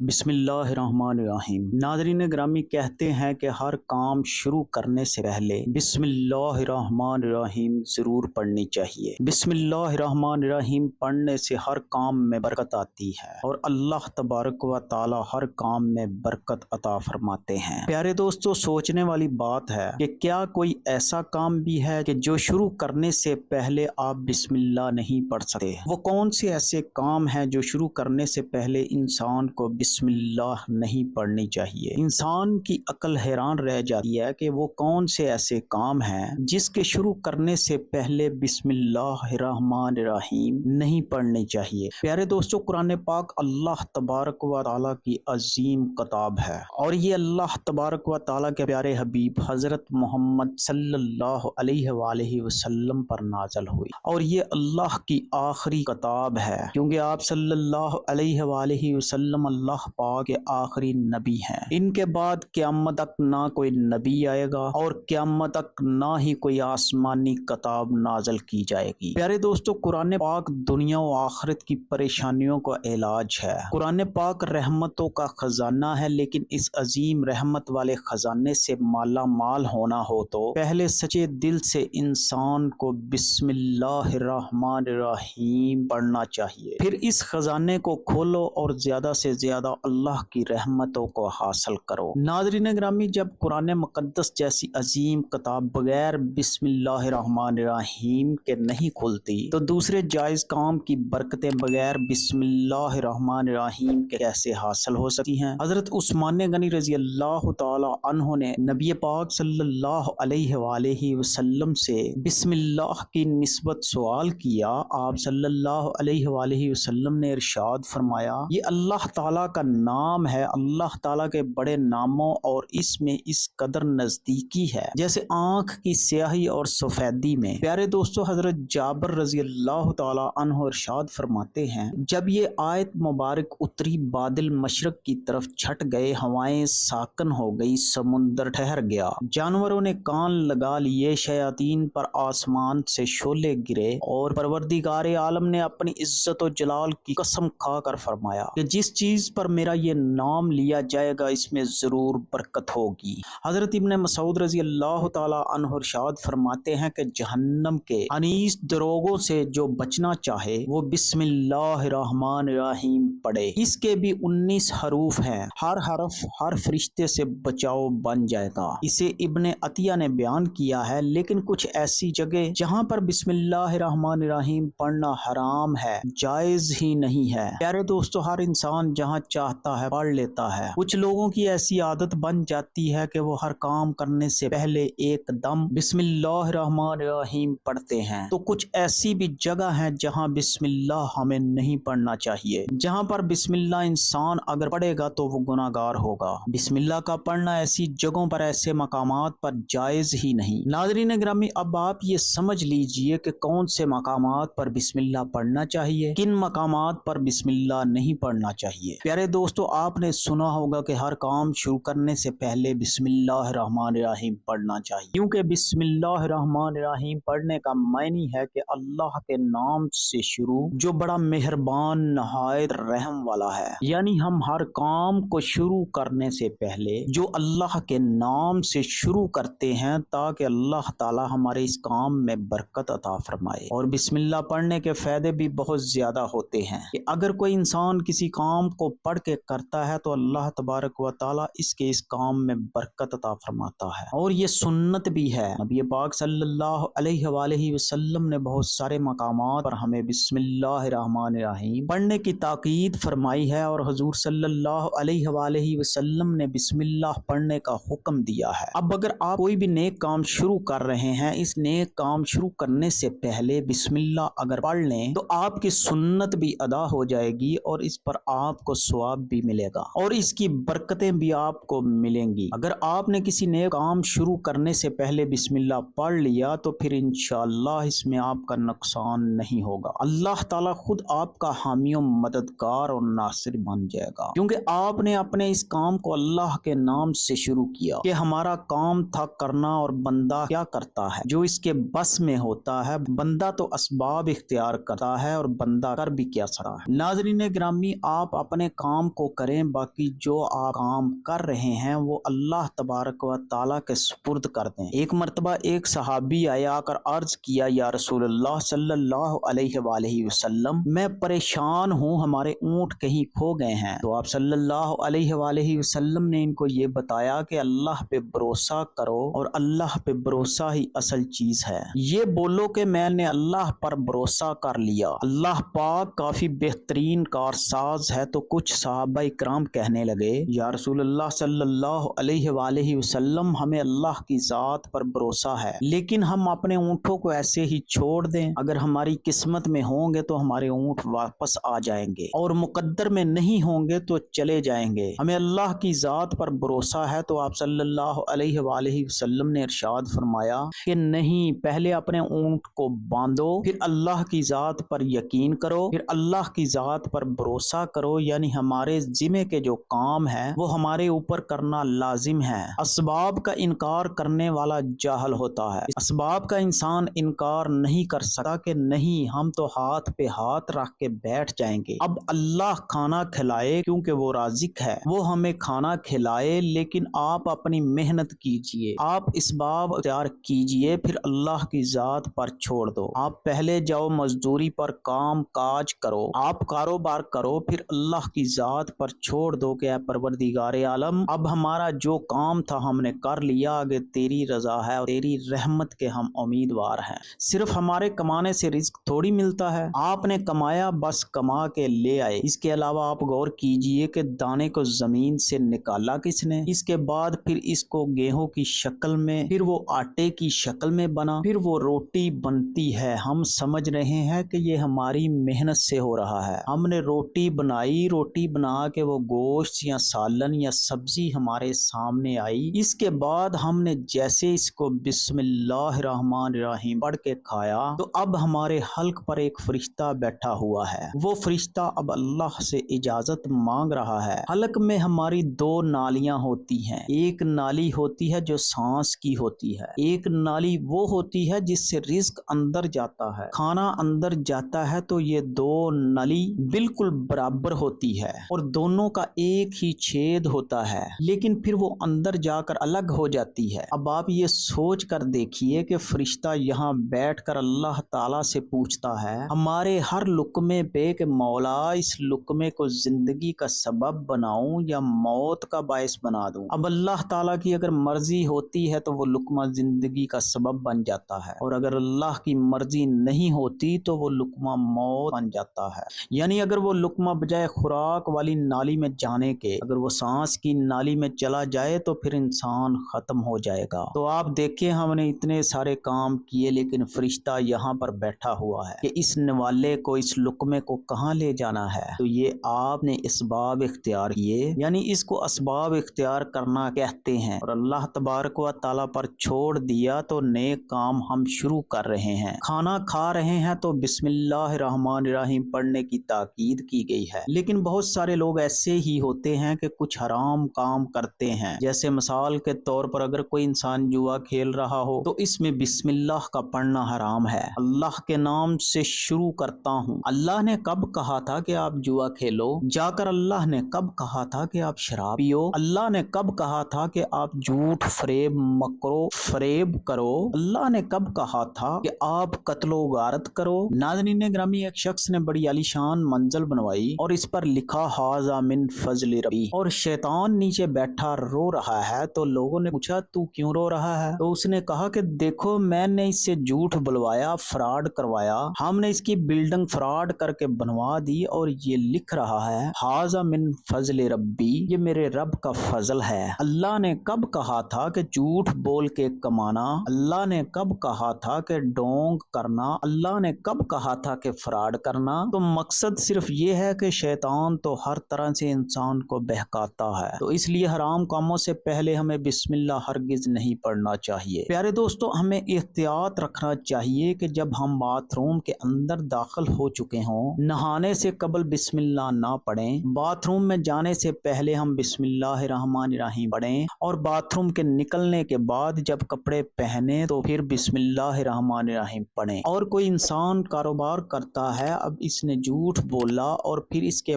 بسم اللہ الرحمن الرحیم۔ ناظرین گرامی، کہتے ہیں کہ ہر کام شروع کرنے سے پہلے بسم اللہ الرحمن الرحیم ضرور پڑھنی چاہیے۔ بسم اللہ الرحمن الرحیم پڑھنے سے ہر کام میں برکت آتی ہے اور اللہ تبارک و تعالی ہر کام میں برکت عطا فرماتے ہیں۔ پیارے دوستو، سوچنے والی بات ہے کہ کیا کوئی ایسا کام بھی ہے کہ جو شروع کرنے سے پہلے آپ بسم اللہ نہیں پڑھ سکتے؟ وہ کون سے ایسے کام ہیں جو شروع کرنے سے پہلے انسان کو بسم اللہ نہیں پڑھنی چاہیے؟ انسان کی عقل حیران رہ جاتی ہے کہ وہ کون سے ایسے کام ہیں جس کے شروع کرنے سے پہلے بسم اللہ الرحمن الرحیم نہیں پڑھنی چاہیے۔ پیارے دوستو، قرآن پاک اللہ تبارک و تعالیٰ کی عظیم کتاب ہے اور یہ اللہ تبارک و تعالیٰ کے پیارے حبیب حضرت محمد صلی اللہ علیہ وآلہ وسلم پر نازل ہوئی، اور یہ اللہ کی آخری کتاب ہے کیونکہ آپ صلی اللہ علیہ وآلہ وسلم اللہ پاک کے آخری نبی ہیں۔ ان کے بعد قیامت تک نہ کوئی نبی آئے گا اور قیامت تک نہ ہی کوئی آسمانی کتاب نازل کی جائے گی۔ پیارے دوستو، قرآن پاک دنیا و آخرت کی پریشانیوں کا علاج ہے۔ قرآن پاک رحمتوں کا خزانہ ہے، لیکن اس عظیم رحمت والے خزانے سے مالا مال ہونا ہو تو پہلے سچے دل سے انسان کو بسم اللہ الرحمن الرحیم پڑھنا چاہیے، پھر اس خزانے کو کھولو اور زیادہ سے زیادہ اللہ کی رحمتوں کو حاصل کرو۔ ناظرین گرامی، جب قرآن مقدس جیسی عظیم کتاب بغیر بسم اللہ الرحمن الرحیم کے نہیں کھلتی تو دوسرے جائز کام کی برکتیں بغیر بسم اللہ الرحمن الرحیم کے کیسے حاصل ہو سکتی ہیں؟ حضرت عثمان غنی رضی اللہ تعالی عنہ نے نبی پاک صلی اللہ علیہ وآلہ وسلم سے بسم اللہ کی نسبت سوال کیا۔ آپ صلی اللہ علیہ وآلہ وسلم نے ارشاد فرمایا، یہ اللہ تعالیٰ کا نام ہے، اللہ تعالیٰ کے بڑے ناموں اور اس میں اس قدر نزدیکی ہے جیسے آنکھ کی سیاہی اور سفیدی میں۔ پیارے دوستو، حضرت جابر رضی اللہ تعالیٰ عنہ ارشاد فرماتے ہیں، جب یہ آیت مبارک اتری بادل مشرق کی طرف چھٹ گئے، ہوائیں ساکن ہو گئی، سمندر ٹھہر گیا، جانوروں نے کان لگا لیے، شیاطین پر آسمان سے شعلے گرے، اور پروردگار عالم نے اپنی عزت و جلال کی قسم کھا کر فرمایا کہ جس چیز پر میرا یہ نام لیا جائے گا اس میں ضرور برکت ہوگی۔ حضرت ابن مسعود رضی اللہ تعالی عنہ ارشاد فرماتے ہیں کہ جہنم کے انیس دروغوں سے جو بچنا چاہے وہ بسم اللہ الرحمن الرحیم پڑھے۔ اس کے بھی 19 حروف ہیں، ہر حرف ہر فرشتے سے بچاؤ بن جائے گا۔ اسے ابن عطیہ نے بیان کیا ہے، لیکن کچھ ایسی جگہ جہاں پر بسم اللہ الرحمن الرحیم پڑھنا حرام ہے، جائز ہی نہیں ہے۔ پیارے دوستو، ہر انسان جہاں چاہتا ہے پڑھ لیتا ہے۔ کچھ لوگوں کی ایسی عادت بن جاتی ہے کہ وہ ہر کام کرنے سے پہلے ایک دم بسم اللہ الرحمن الرحیم پڑھتے ہیں، تو کچھ ایسی بھی جگہ ہیں جہاں بسم اللہ ہمیں نہیں پڑھنا چاہیے۔ جہاں پر بسم اللہ انسان اگر پڑھے گا تو وہ گناہگار ہوگا۔ بسم اللہ کا پڑھنا ایسی جگہوں پر، ایسے مقامات پر جائز ہی نہیں۔ ناظرین گرامی، اب آپ یہ سمجھ لیجئے کہ کون سے مقامات پر بسم اللہ پڑھنا چاہیے، کن مقامات پر بسم اللہ نہیں پڑھنا چاہیے۔ پیارے دوستو، آپ نے سنا ہوگا کہ ہر کام شروع کرنے سے پہلے بسم اللہ الرحمن الرحیم پڑھنا چاہیے، کیونکہ بسم اللہ الرحمن الرحیم پڑھنے کا معنی ہے کہ اللہ کے نام سے شروع جو بڑا مہربان نہایت رحم والا ہے، یعنی ہم ہر کام کو شروع کرنے سے پہلے جو اللہ کے نام سے شروع کرتے ہیں تاکہ اللہ تعالی ہمارے اس کام میں برکت عطا فرمائے۔ اور بسم اللہ پڑھنے کے فائدے بھی بہت زیادہ ہوتے ہیں کہ اگر کوئی انسان کسی کام کو پڑھ کے کرتا ہے تو اللہ تبارک و تعالیٰ اس کے اس کام میں برکت عطا فرماتا ہے، اور یہ سنت بھی ہے۔ نبی پاک صلی اللہ علیہ وآلہ وسلم نے بہت سارے مقامات پر ہمیں بسم اللہ الرحمن الرحیم پڑھنے کی تاکید فرمائی ہے، اور حضور صلی اللہ علیہ وآلہ وسلم نے بسم اللہ پڑھنے کا حکم دیا ہے۔ اب اگر آپ کوئی بھی نیک کام شروع کر رہے ہیں، اس نیک کام شروع کرنے سے پہلے بسم اللہ اگر پڑھ لیں تو آپ کی سنت بھی ادا ہو جائے گی اور اس پر آپ کو ثواب بھی ملے گا اور اس کی برکتیں بھی آپ کو ملیں گی۔ اگر آپ نے کسی نئے کام شروع کرنے سے پہلے بسم اللہ پڑھ لیا تو پھر انشاءاللہ اس میں آپ کا نقصان نہیں ہوگا، اللہ تعالیٰ خود آپ کا حامی و مددگار اور ناصر بن جائے گا، کیونکہ آپ نے اپنے اس کام کو اللہ کے نام سے شروع کیا کہ ہمارا کام تھا کرنا، اور بندہ کیا کرتا ہے جو اس کے بس میں ہوتا ہے، بندہ تو اسباب اختیار کرتا ہے اور بندہ کر بھی کیا سکتا ہے۔ ناظرین گرامی، آپ اپنے کام کو کریں، باقی جو آپ کام کر رہے ہیں وہ اللہ تبارک و تعالیٰ کے سپرد کر دیں۔ ایک مرتبہ ایک صحابی آیا کر عرض کیا، یا رسول اللہ صلی اللہ علیہ وآلہ وسلم، میں پریشان ہوں، ہمارے اونٹ کہیں کھو گئے ہیں۔ تو آپ صلی اللہ علیہ وآلہ وسلم نے ان کو یہ بتایا کہ اللہ پہ بھروسہ کرو، اور اللہ پہ بھروسہ ہی اصل چیز ہے۔ یہ بولو کہ میں نے اللہ پر بھروسہ کر لیا، اللہ پاک کافی بہترین کارساز ہے۔ تو کچھ صحابہ اکرام کہنے لگے، یا رسول اللہ صلی اللہ علیہ وآلہ وسلم، ہمیں اللہ کی ذات پر بھروسہ ہے، لیکن ہم اپنے اونٹوں کو ایسے ہی چھوڑ دیں؟ اگر ہماری قسمت میں ہوں گے تو ہمارے اونٹ واپس آ جائیں گے، اور مقدر میں نہیں ہوں گے تو چلے جائیں گے۔ ہمیں اللہ کی ذات پر بھروسہ ہے۔ تو آپ صلی اللہ علیہ وآلہ وسلم نے ارشاد فرمایا کہ نہیں، پہلے اپنے اونٹ کو باندھو، پھر اللہ کی ذات پر یقین کرو، پھر اللہ کی ذات پر بھروسہ کرو، یعنی ہمارے ذمے کے جو کام ہے وہ ہمارے اوپر کرنا لازم ہے۔ اسباب کا انکار کرنے والا جاہل ہوتا ہے، اسباب کا انسان انکار نہیں کر سکتا کہ نہیں ہم تو ہاتھ پہ ہاتھ رکھ کے بیٹھ جائیں گے، اب اللہ کھانا کھلائے کیونکہ وہ رازق ہے، وہ ہمیں کھانا کھلائے، لیکن آپ اپنی محنت کیجئے، آپ اسباب اختیار کیجئے، پھر اللہ کی ذات پر چھوڑ دو۔ آپ پہلے جاؤ مزدوری پر، کام کاج کرو، آپ کاروبار کرو، پھر اللہ کی ذات پر چھوڑ دو کہ اے پروردگار عالم، اب ہمارا جو کام تھا ہم نے کر لیا، آگے تیری رضا ہے اور تیری رحمت کے ہم امیدوار ہیں۔ صرف ہمارے کمانے سے رزق تھوڑی ملتا ہے، آپ نے کمایا بس کما کے لے آئے، اس کے علاوہ آپ غور کیجئے کہ دانے کو زمین سے نکالا کس نے، اس کے بعد پھر اس کو گیہوں کی شکل میں، پھر وہ آٹے کی شکل میں بنا، پھر وہ روٹی بنتی ہے۔ ہم سمجھ رہے ہیں کہ یہ ہماری محنت سے ہو رہا ہے، ہم نے روٹی بنائی، روٹی بنا کے وہ گوشت یا سالن یا سبزی ہمارے سامنے آئی، اس کے بعد ہم نے جیسے اس کو بسم اللہ الرحمن الرحیم پڑھ کے کھایا، تو اب ہمارے حلق پر ایک فرشتہ بیٹھا ہوا ہے، وہ فرشتہ اب اللہ سے اجازت مانگ رہا ہے۔ حلق میں ہماری دو نالیاں ہوتی ہیں، ایک نالی ہوتی ہے جو سانس کی ہوتی ہے، ایک نالی وہ ہوتی ہے جس سے رزق اندر جاتا ہے، کھانا اندر جاتا ہے، تو یہ دو نالی بالکل برابر ہوتی ہے اور دونوں کا ایک ہی چھید ہوتا ہے، لیکن پھر وہ اندر جا کر الگ ہو جاتی ہے۔ اب آپ یہ سوچ کر دیکھیے کہ فرشتہ یہاں بیٹھ کر اللہ تعالیٰ سے پوچھتا ہے ہمارے ہر لقمے پہ کہ مولا اس لقمے کو زندگی کا سبب بناؤں یا موت کا باعث بنا دوں۔ اب اللہ تعالیٰ کی اگر مرضی ہوتی ہے تو وہ لقمہ زندگی کا سبب بن جاتا ہے، اور اگر اللہ کی مرضی نہیں ہوتی تو وہ لقمہ موت بن جاتا ہے۔ یعنی اگر وہ لقمہ بجائے خوراک والی نالی میں جانے کے اگر وہ سانس کی نالی میں چلا جائے تو پھر انسان ختم ہو جائے گا۔ تو آپ دیکھیں ہم نے اتنے سارے کام کیے، لیکن فرشتہ یہاں پر بیٹھا ہوا ہے کہ اس نوالے کو، اس لقمے کو کہاں لے جانا ہے۔ تو یہ آپ نے اسباب اختیار کیے، یعنی اس کو اسباب اختیار کرنا کہتے ہیں، اور اللہ تبارک و تعالیٰ پر چھوڑ دیا تو نیک کام ہم شروع کر رہے ہیں۔ کھانا کھا رہے ہیں تو بسم اللہ الرحمن الرحیم پڑھنے کی تاکید کی گئی ہے، لیکن بہت سارے لوگ ایسے ہی ہوتے ہیں کہ کچھ حرام کام کرتے ہیں، جیسے مثال کے طور پر اگر کوئی انسان جوا کھیل رہا ہو تو اس میں بسم اللہ کا پڑھنا حرام ہے۔ اللہ کے نام سے شروع کرتا ہوں، اللہ نے کب کہا تھا کہ آپ جوا کھیلو؟ جا کر اللہ نے کب کہا تھا کہ آپ شراب پیو؟ اللہ نے کب کہا تھا کہ آپ جھوٹ فریب مکرو فریب کرو؟ اللہ نے کب کہا تھا کہ آپ قتل و غارت کرو؟ ناظرین گرامی، ایک شخص نے بڑی عالیشان منزل بنوائی اور اس پر لکھا ھذا من فضل ربی، اور شیطان نیچے بیٹھا رو رہا ہے، تو لوگوں نے پوچھا تو کیوں رو رہا ہے؟ تو اس نے کہا کہ دیکھو میں نے اس سے جھوٹ بلوایا، فراڈ کروایا، ہم نے اس کی بلڈنگ فراڈ کر کے بنوا دی، اور یہ لکھ رہا ہے ھذا من فضل ربی، یہ میرے رب کا فضل ہے۔ اللہ نے کب کہا تھا کہ جھوٹ بول کے کمانا؟ اللہ نے کب کہا تھا کہ ڈونگ کرنا؟ اللہ نے کب کہا تھا کہ فراڈ کرنا؟ تو مقصد صرف یہ ہے کہ شیطان تو ہر طرح سے انسان کو بہکاتا ہے، تو اس لیے حرام کاموں سے پہلے ہمیں بسم اللہ ہرگز نہیں پڑھنا چاہیے۔ پیارے دوستو، ہمیں احتیاط رکھنا چاہیے کہ جب ہم باتھ روم کے اندر داخل ہو چکے ہوں، نہانے سے قبل بسم اللہ نہ پڑھیں، باتھ روم میں جانے سے پہلے ہم بسم اللہ الرحمن الرحیم پڑھیں، اور باتھ روم کے نکلنے کے بعد جب کپڑے پہنے تو پھر بسم اللہ الرحمن الرحیم پڑھیں۔ اور کوئی انسان کاروبار کرتا ہے، اب اس نے جھوٹ بولا اور پھر اس کے